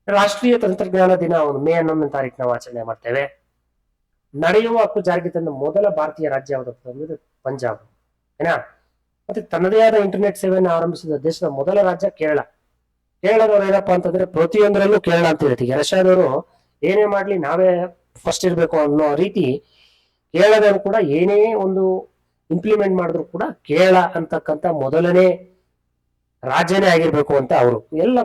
ರಾಷ್ಟ್ರೀಯ ತಂತ್ರಜ್ಞಾನ ದಿನ ಮೇ 11ನೇ ತಾರೀಕು ನಾವು ಆಚರಣೆ ಮಾಡ್ತೇವೆ. ನಡೆಯುವ ಹಕ್ಕು ಜಾರಿಗೆ ತಂದ ಮೊದಲ ಭಾರತೀಯ ರಾಜ್ಯ ಯಾವ್ದಪ್ಪ ಅಂದ್ರೆ ಪಂಜಾಬ್. ಏನ ಮತ್ತೆ ತನ್ನದೇ ಆದ ಇಂಟರ್ನೆಟ್ ಸೇವೆಯನ್ನು ಆರಂಭಿಸಿದ ದೇಶದ ಮೊದಲ ರಾಜ್ಯ ಕೇರಳ. ಕೇರಳದವ್ರು ಏನಪ್ಪಾ ಅಂತಂದ್ರೆ ಪ್ರತಿಯೊಂದರಲ್ಲೂ ಕೇರಳ ಅಂತ ಹೇಳ್ತೀವಿ. ರಷ್ಯಾದವರು ಏನೇ ಮಾಡ್ಲಿ ನಾವೇ ಫಸ್ಟ್ ಇರ್ಬೇಕು ಅನ್ನೋ ರೀತಿ ಕೇರಳದವರು ಕೂಡ ಏನೇ ಒಂದು ಇಂಪ್ಲಿಮೆಂಟ್ ಮಾಡಿದ್ರು ಕೂಡ ಕೇರಳ ಅಂತಕ್ಕಂಥ ಮೊದಲನೇ ರಾಜ್ಯನೇ ಆಗಿರ್ಬೇಕು ಅಂತ ಅವರು ಎಲ್ಲ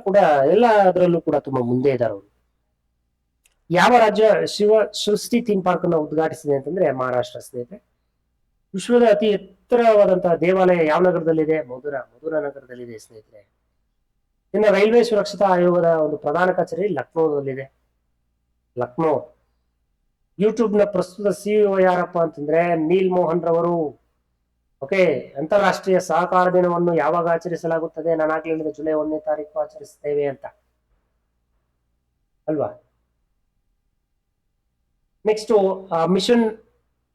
ಅದರಲ್ಲೂ ಕೂಡ ತುಂಬಾ ಮುಂದೆ ಇದ್ದಾರೆ ಅವರು. ಯಾವ ರಾಜ್ಯ ಸೃಷ್ಟಿ ಥೀಮ್ ಪಾರ್ಕ್ ಅನ್ನು ಉದ್ಘಾಟಿಸಿದೆ ಅಂತಂದ್ರೆ ಮಹಾರಾಷ್ಟ್ರ ಸ್ನೇಹಿತರೆ. ವಿಶ್ವದ ಅತಿ ಎತ್ತರವಾದಂತಹ ದೇವಾಲಯ ಯಾವ ನಗರದಲ್ಲಿದೆ? ಮಧುರಾ ನಗರದಲ್ಲಿದೆ ಸ್ನೇಹಿತರೆ. ಇನ್ನು ರೈಲ್ವೆ ಸುರಕ್ಷತಾ ಆಯೋಗದ ಒಂದು ಪ್ರಧಾನ ಕಚೇರಿ ಲಕ್ನೋದಲ್ಲಿದೆ. ಯೂಟ್ಯೂಬ್ ನ ಪ್ರಸ್ತುತ ಸಿಇಒ ಯಾರಪ್ಪ ಅಂತಂದ್ರೆ ನೀಲ್ ಮೋಹನ್ ರವರು. ಓಕೆ, ಅಂತಾರಾಷ್ಟ್ರೀಯ ಸಹಕಾರ ದಿನವನ್ನು ಯಾವಾಗ ಆಚರಿಸಲಾಗುತ್ತದೆ? ನಾನು ಆಗ್ಲೇ ಹೇಳಿದ ಜುಲೈ 1ನೇ ತಾರೀಕು ಆಚರಿಸ್ತೇವೆ ಅಂತ ಅಲ್ವಾ. ನೆಕ್ಸ್ಟ್ ಮಿಷನ್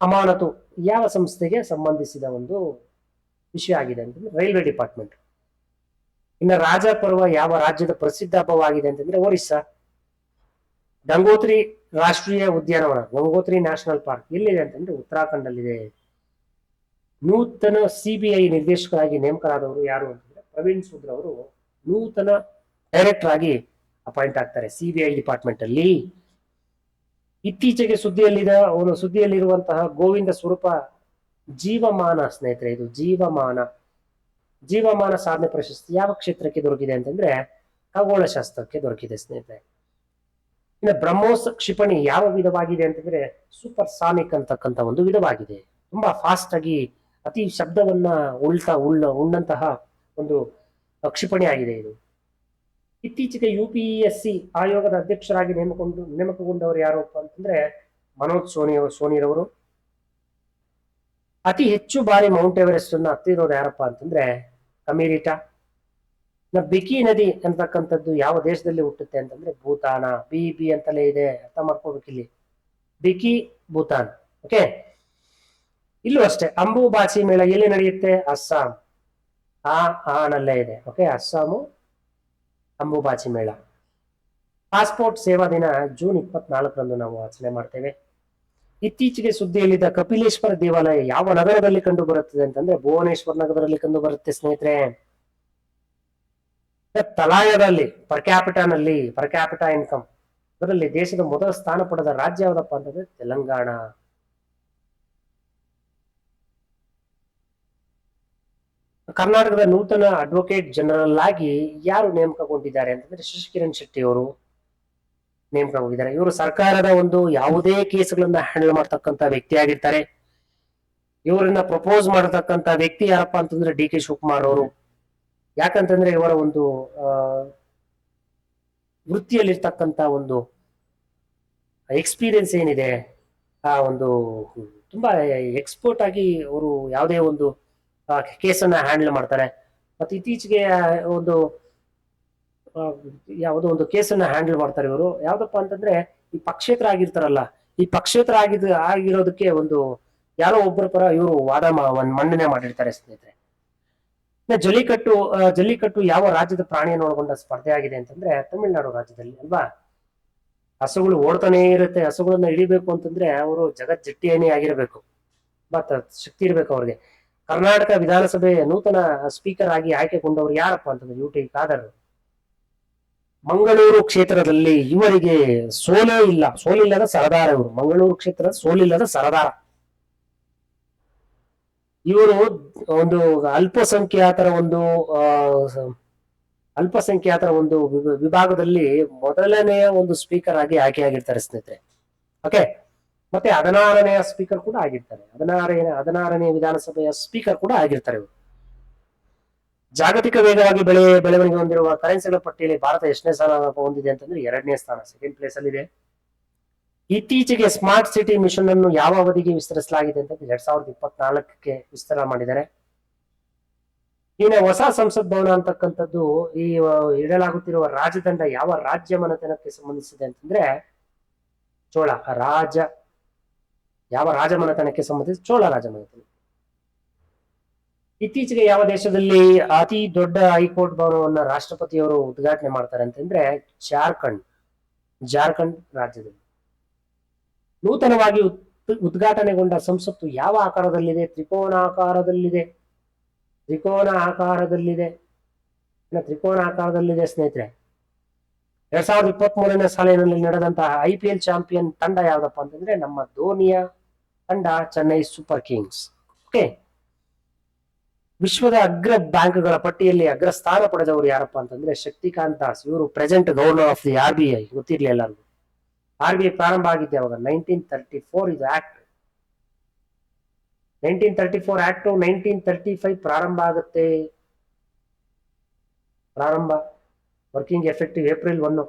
ಅಮಾನತು ಯಾವ ಸಂಸ್ಥೆಗೆ ಸಂಬಂಧಿಸಿದ ಒಂದು ವಿಷಯ ಆಗಿದೆ ಅಂತಂದ್ರೆ ರೈಲ್ವೆ ಡಿಪಾರ್ಟ್ಮೆಂಟ್. ಇನ್ನು ರಾಜ ಪರ್ವ ಯಾವ ರಾಜ್ಯದ ಪ್ರಸಿದ್ಧ ಹಬ್ಬವಾಗಿದೆ ಅಂತಂದ್ರೆ ಒರಿಸ್ಸಾ. ಗಂಗೋತ್ರಿ ರಾಷ್ಟ್ರೀಯ ಉದ್ಯಾನವನ, ಗಂಗೋತ್ರಿ ನ್ಯಾಷನಲ್ ಪಾರ್ಕ್ ಎಲ್ಲಿದೆ ಅಂತಂದ್ರೆ ಉತ್ತರಾಖಂಡ್ ಅಲ್ಲಿದೆ. ನೂತನ CBI ನಿರ್ದೇಶಕರಾಗಿ ನೇಮಕರಾದವರು ಯಾರು ಅಂತಂದ್ರೆ ಪ್ರವೀಣ್ ಸೂದ್ ಅವರು ನೂತನ ಡೈರೆಕ್ಟರ್ ಆಗಿ ಅಪಾಯಿಂಟ್ ಆಗ್ತಾರೆ CBI ಡಿಪಾರ್ಟ್ಮೆಂಟ್ ಅಲ್ಲಿ. ಇತ್ತೀಚೆಗೆ ಸುದ್ದಿಯಲ್ಲಿರುವಂತಹ ಗೋವಿಂದ ಸ್ವರೂಪ ಜೀವಮಾನ ಸ್ನೇಹಿತರೆ, ಇದು ಜೀವಮಾನ ಸಾಧನೆ ಪ್ರಶಸ್ತಿ ಯಾವ ಕ್ಷೇತ್ರಕ್ಕೆ ದೊರಕಿದೆ ಅಂತಂದ್ರೆ ಖಗೋಳಶಾಸ್ತ್ರಕ್ಕೆ ದೊರಕಿದೆ ಸ್ನೇಹಿತರೆ. ಇನ್ನು ಬ್ರಹ್ಮೋಸ್ ಕ್ಷಿಪಣಿ ಯಾವ ವಿಧವಾಗಿದೆ ಅಂತಂದ್ರೆ ಸೂಪರ್ ಸಾನಿಕ್ ಅಂತಕ್ಕಂಥ ಒಂದು ವಿಧವಾಗಿದೆ. ತುಂಬಾ ಫಾಸ್ಟ್ ಆಗಿ ಅತಿ ಶಬ್ದವನ್ನ ಉಳ್ಳಂತಹ ಒಂದು ಕ್ಷಿಪಣಿ ಆಗಿದೆ ಇದು. ಇತ್ತೀಚೆಗೆ UPSC ಆಯೋಗದ ಅಧ್ಯಕ್ಷರಾಗಿ ನೇಮಕಗೊಂಡವರು ಯಾರಪ್ಪ ಅಂತಂದ್ರೆ ಮನೋಜ್ ಸೋನಿರವರು. ಅತಿ ಹೆಚ್ಚು ಬಾರಿ ಮೌಂಟ್ ಎವರೆಸ್ಟ್ ಅನ್ನ ಹತ್ತಿರೋರು ಯಾರಪ್ಪ ಅಂತಂದ್ರೆ ಕಮಿರಿಟಾ. ಬಿಕಿ ನದಿ ಅಂತಕ್ಕಂಥದ್ದು ಯಾವ ದೇಶದಲ್ಲಿ ಹುಟ್ಟುತ್ತೆ ಅಂತಂದ್ರೆ ಭೂತಾನ. ಬಿ ಅಂತಲೇ ಇದೆ, ಅರ್ಥ ಮಾಡ್ಕೋಬೇಕಿಲ್ಲಿ, ಬಿಕಿ ಭೂತಾನ್. ಓಕೆ, ಇಲ್ಲೂ ಅಷ್ಟೇ ಅಂಬುಬಾಚಿ ಮೇಳ ಎಲ್ಲಿ ನಡೆಯುತ್ತೆ? ಅಸ್ಸಾಂ. ನಲ್ಲೇ ಇದೆ. ಓಕೆ, ಅಸ್ಸಾಮು ಅಂಬುಬಾಚಿ ಮೇಳ. ಪಾಸ್ಪೋರ್ಟ್ ಸೇವಾ ದಿನ ಜೂನ್ 24ರಂದು ನಾವು ಆಚರಣೆ ಮಾಡ್ತೇವೆ. ಇತ್ತೀಚೆಗೆ ಸುದ್ದಿಯಲ್ಲಿದ್ದ ಕಪಿಲೇಶ್ವರ ದೇವಾಲಯ ಯಾವ ನಗರದಲ್ಲಿ ಕಂಡು ಬರುತ್ತದೆ ಅಂತಂದ್ರೆ ಭುವನೇಶ್ವರ ನಗರದಲ್ಲಿ ಕಂಡು ಬರುತ್ತೆ ಸ್ನೇಹಿತರೆ. ತಲಾಯದಲ್ಲಿ ಪರ್ ಕ್ಯಾಪಿಟಾ ಇನ್ಕಮ್ ಅದರಲ್ಲಿ ದೇಶದ ಮೊದಲ ಸ್ಥಾನ ಪಡೆದ ರಾಜ್ಯ ಯಾವ್ದಪ್ಪ ಅಂತಂದ್ರೆ ತೆಲಂಗಾಣ. ಕರ್ನಾಟಕದ ನೂತನ ಅಡ್ವೊಕೇಟ್ ಜನರಲ್ ಆಗಿ ಯಾರು ನೇಮಕಗೊಂಡಿದ್ದಾರೆ ಅಂತಂದ್ರೆ ಶಶಿಕಿರಣ್ ಶೆಟ್ಟಿ ಅವರು ನೇಮಕಗೊಂಡಿದ್ದಾರೆ. ಇವರು ಸರ್ಕಾರದ ಒಂದು ಯಾವುದೇ ಕೇಸ್ಗಳನ್ನ ಹ್ಯಾಂಡಲ್ ಮಾಡ್ತಕ್ಕಂಥ ವ್ಯಕ್ತಿ ಆಗಿರ್ತಾರೆ. ಇವರನ್ನ ಪ್ರಪೋಸ್ ಮಾಡತಕ್ಕಂಥ ವ್ಯಕ್ತಿ ಯಾರಪ್ಪ ಅಂತಂದ್ರೆ DK ಶಿವಕುಮಾರ್ ಅವರು. ಯಾಕಂತಂದ್ರೆ ಇವರ ಒಂದು ವೃತ್ತಿಯಲ್ಲಿರ್ತಕ್ಕಂಥ ಒಂದು ಎಕ್ಸ್ಪೀರಿಯನ್ಸ್ ಏನಿದೆ, ಆ ಒಂದು ತುಂಬಾ ಎಕ್ಸ್ಪರ್ಟ್ ಆಗಿ ಅವರು ಯಾವುದೇ ಒಂದು ಕೇಸನ್ನ ಹ್ಯಾಂಡಲ್ ಮಾಡ್ತಾರೆ. ಮತ್ತೆ ಇತ್ತೀಚೆಗೆ ಯಾವುದೋ ಒಂದು ಕೇಸನ್ನ ಹ್ಯಾಂಡಲ್ ಮಾಡ್ತಾರೆ ಇವರು. ಯಾವ್ದಪ್ಪ ಅಂತಂದ್ರೆ ಈ ಪಕ್ಷೇತರ ಆಗಿರ್ತಾರಲ್ಲ, ಈ ಪಕ್ಷೇತರ ಆಗಿರೋದಕ್ಕೆ ಒಂದು ಯಾರೋ ಒಬ್ಬರ ಪರ ಇವರು ಮನ್ನಣೆ ಮಾಡಿರ್ತಾರೆ ಸ್ನೇಹಿತರೆ. ಜಲ್ಲಿಕಟ್ಟು ಯಾವ ರಾಜ್ಯದ ಪ್ರಾಣಿಯನ್ನು ಒಳಗೊಂಡ ಸ್ಪರ್ಧೆ ಆಗಿದೆ ಅಂತಂದ್ರೆ ತಮಿಳುನಾಡು ರಾಜ್ಯದಲ್ಲಿ ಅಲ್ವಾ. ಹಸುಗಳು ಓಡ್ತಾನೆ ಇರುತ್ತೆ. ಹಸುಗಳನ್ನ ಹಿಡಿಬೇಕು ಅಂತಂದ್ರೆ ಅವರು ಜಗಜ್ಜಟ್ಟಿಯೇ ಆಗಿರ್ಬೇಕು, ಮತ್ತ ಶಕ್ತಿ ಇರ್ಬೇಕು ಅವ್ರಿಗೆ. ಕರ್ನಾಟಕ ವಿಧಾನಸಭೆ ನೂತನ ಸ್ಪೀಕರ್ ಆಗಿ ಆಯ್ಕೆಗೊಂಡವರು ಯಾರಪ್ಪ ಅಂತಂದ್ರೆ UT ಖಾದರ್. ಮಂಗಳೂರು ಕ್ಷೇತ್ರದಲ್ಲಿ ಇವರಿಗೆ ಸೋಲಿಲ್ಲದ ಸರದಾರ ಇವರು. ಮಂಗಳೂರು ಕ್ಷೇತ್ರದ ಸೋಲಿಲ್ಲದ ಸರದಾರ ಇವರು. ಒಂದು ಅಲ್ಪಸಂಖ್ಯಾತರ ಒಂದು ವಿಭಾಗದಲ್ಲಿ ಮೊದಲನೆಯ ಒಂದು ಸ್ಪೀಕರ್ ಆಗಿ ಆಯ್ಕೆಯಾಗಿರ್ತಾರೆ ಸ್ನೇಹಿತರೆ. ಓಕೆ, ಮತ್ತೆ 16ನೆಯ ಸ್ಪೀಕರ್ ಕೂಡ ಆಗಿರ್ತಾರೆ. 16ನೇ ವಿಧಾನಸಭೆಯ ಸ್ಪೀಕರ್ ಕೂಡ ಆಗಿರ್ತಾರೆ ಇವರು. ಜಾಗತಿಕ ವೇಗವಾಗಿ ಬೆಳವಣಿಗೆ ಹೊಂದಿರುವ ಕರೆನ್ಸಿಗಳ ಪಟ್ಟಿಯಲ್ಲಿ ಭಾರತ ಎಷ್ಟನೇ ಸ್ಥಾನ ಹೊಂದಿದೆ ಅಂತಂದ್ರೆ 2ನೇ ಸ್ಥಾನ, ಸೆಕೆಂಡ್ ಪ್ಲೇಸ್ ಅಲ್ಲಿ ಇದೆ. ಇತ್ತೀಚೆಗೆ ಸ್ಮಾರ್ಟ್ ಸಿಟಿ ಮಿಷನ್ ಅನ್ನು ಯಾವ ಅವಧಿಗೆ ವಿಸ್ತರಿಸಲಾಗಿದೆ ಅಂತಂದ್ರೆ 2024ಕ್ಕೆ ವಿಸ್ತರಣೆ ಮಾಡಿದ್ದಾರೆ. ಇನ್ನು ಹೊಸ ಸಂಸತ್ ಭವನ ಅಂತಕ್ಕಂಥದ್ದು ಈ ಇಡಲಾಗುತ್ತಿರುವ ರಾಜದಂಡ ಯಾವ ರಾಜ್ಯ ಮನೆತನಕ್ಕೆ ಸಂಬಂಧಿಸಿದೆ ಅಂತಂದ್ರೆ ಯಾವ ರಾಜಮನೆತನಕ್ಕೆ ಸಂಬಂಧಿಸಿದ ಚೋಳ ರಾಜಮನೆತನ. ಇತ್ತೀಚೆಗೆ ಯಾವ ದೇಶದಲ್ಲಿ ಅತಿ ದೊಡ್ಡ ಹೈಕೋರ್ಟ್ ಭವನವನ್ನ ರಾಷ್ಟ್ರಪತಿಯವರು ಉದ್ಘಾಟನೆ ಮಾಡ್ತಾರೆ ಅಂತಂದ್ರೆ ಜಾರ್ಖಂಡ್ ರಾಜ್ಯದಲ್ಲಿ. ನೂತನವಾಗಿ ಉದ್ಘಾಟನೆಗೊಂಡ ಸಂಸತ್ತು ಯಾವ ಆಕಾರದಲ್ಲಿದೆ? ತ್ರಿಕೋನ ಆಕಾರದಲ್ಲಿದೆ ಸ್ನೇಹಿತರೆ. 2023ನೇ ಸಾಲಿನಲ್ಲಿ ನಡೆದಂತಹ IPL ಚಾಂಪಿಯನ್ ತಂಡ ಯಾವ್ದಪ್ಪ ಅಂತಂದ್ರೆ ನಮ್ಮ ಧೋನಿಯ ತಂಡ, ಚೆನ್ನೈ ಸೂಪರ್ ಕಿಂಗ್ಸ್. ಓಕೆ, ವಿಶ್ವದ ಅಗ್ರ ಬ್ಯಾಂಕ್ಗಳ ಪಟ್ಟಿಯಲ್ಲಿ ಅಗ್ರ ಸ್ಥಾನ ಪಡೆದವರು ಯಾರಪ್ಪ ಅಂತಂದ್ರೆ ಶಕ್ತಿಕಾಂತ್ ದಾಸ್. ಇವರು present governor of the RBI. ಗೊತ್ತಿರ್ಲಿ ಎಲ್ಲರಿಗೂ. RBI ಪ್ರಾರಂಭ ಆಗಿದ್ದೆ ಅವಾಗ 1934 ಇದು ಆಕ್ಟ್. 1934 ಆಕ್ಟ್ 1935 ಪ್ರಾರಂಭ ಆಗುತ್ತೆ. Working effective April 1.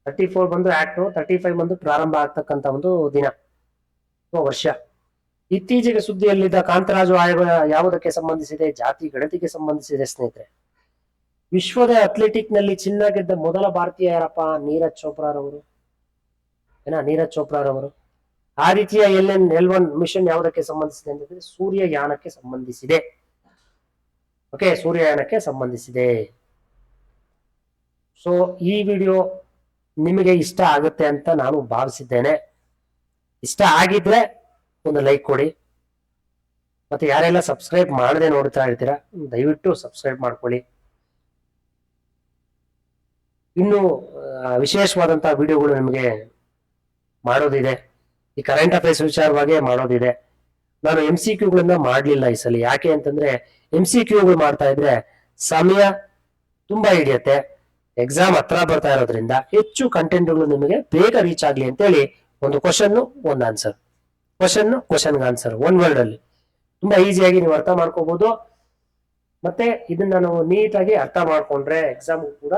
34 ಬಂದು ಆಕ್ಟ್, 35 ಬಂದು ಪ್ರಾರಂಭ ಆಗ್ತಕ್ಕಂಥ ಒಂದು ದಿನ ವರ್ಷ. ಇತ್ತೀಚೆಗೆ ಸುದ್ದಿಯಲ್ಲಿದ್ದ ಕಾಂತರಾಜು ಆಯೋಗ ಯಾವುದಕ್ಕೆ ಸಂಬಂಧಿಸಿದೆ? ಜಾತಿ ಗಣತಿಗೆ ಸಂಬಂಧಿಸಿದೆ ಸ್ನೇಹಿತರೆ. ವಿಶ್ವದ ಅಥ್ಲೆಟಿಕ್ ನಲ್ಲಿ ಚಿನ್ನ ಗೆದ್ದ ಮೊದಲ ಭಾರತೀಯ ಯಾರಪ್ಪ? ನೀರಜ್ ಚೋಪ್ರಾರವರು. ಆದಿತ್ಯ L1 ಮಿಷನ್ ಯಾವುದಕ್ಕೆ ಸಂಬಂಧಿಸಿದೆ ಅಂತಂದ್ರೆ ಸೂರ್ಯಯಾನಕ್ಕೆ ಸಂಬಂಧಿಸಿದೆ. ಓಕೆ, ಸೂರ್ಯಯಾನಕ್ಕೆ ಸಂಬಂಧಿಸಿದೆ. ಸೊ ಈ ವಿಡಿಯೋ ನಿಮಗೆ ಇಷ್ಟ ಆಗುತ್ತೆ ಅಂತ ನಾನು ಭಾವಿಸಿದ್ದೇನೆ. ಇಷ್ಟ ಆಗಿದ್ರೆ ಒಂದು ಲೈಕ್ ಕೊಡಿ. ಮತ್ತೆ ಯಾರೆಲ್ಲ ಸಬ್ಸ್ಕ್ರೈಬ್ ಮಾಡದೆ ನೋಡ್ತಾ ಇರ್ತೀರಾ ದಯವಿಟ್ಟು ಸಬ್ಸ್ಕ್ರೈಬ್ ಮಾಡ್ಕೊಳ್ಳಿ. ಇನ್ನು ವಿಶೇಷವಾದಂತಹ ವಿಡಿಯೋಗಳು ನಿಮಗೆ ಮಾಡೋದಿದೆ. ಈ ಕರೆಂಟ್ ಅಫೇರ್ಸ್ ವಿಚಾರವಾಗಿ ಮಾಡೋದಿದೆ. ನಾನು MCQಗಳನ್ನ ಮಾಡ್ಲಿಲ್ಲ ಈ ಸಲ. ಯಾಕೆ ಅಂತಂದ್ರೆ MCQಗಳು ಮಾಡ್ತಾ ಇದ್ರೆ ಸಮಯ ತುಂಬಾ ಹಿಡಿಯತ್ತೆ. ಎಕ್ಸಾಮ್ ಹತ್ರ ಬರ್ತಾ ಇರೋದ್ರಿಂದ ಹೆಚ್ಚು ಕಂಟೆಂಟ್ಗಳು ನಿಮಗೆ ಬೇಗ ರೀಚ್ ಆಗ್ಲಿ ಅಂತೇಳಿ ಒಂದು ಕ್ವಶನ್ ಒಂದು answer, question answer one word ಅಲ್ಲಿ ತುಂಬಾ ಈಸಿಯಾಗಿ ನೀವು ಅರ್ಥ ಮಾಡ್ಕೋಬಹುದು. ಮತ್ತೆ ಇದನ್ನ ನಾವು ನೀಟಾಗಿ ಅರ್ಥ ಮಾಡ್ಕೊಂಡ್ರೆ ಎಕ್ಸಾಮ್ ಕೂಡ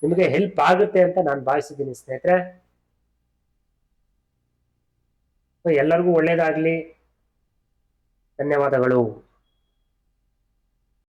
ನಿಮಗೆ ಹೆಲ್ಪ್ ಆಗುತ್ತೆ ಅಂತ ನಾನು ಭಾವಿಸಿದ್ದೀನಿ ಸ್ನೇಹಿತರೆ. ಎಲ್ಲರಿಗೂ ಒಳ್ಳೇದಾಗ್ಲಿ. ಧನ್ಯವಾದಗಳು.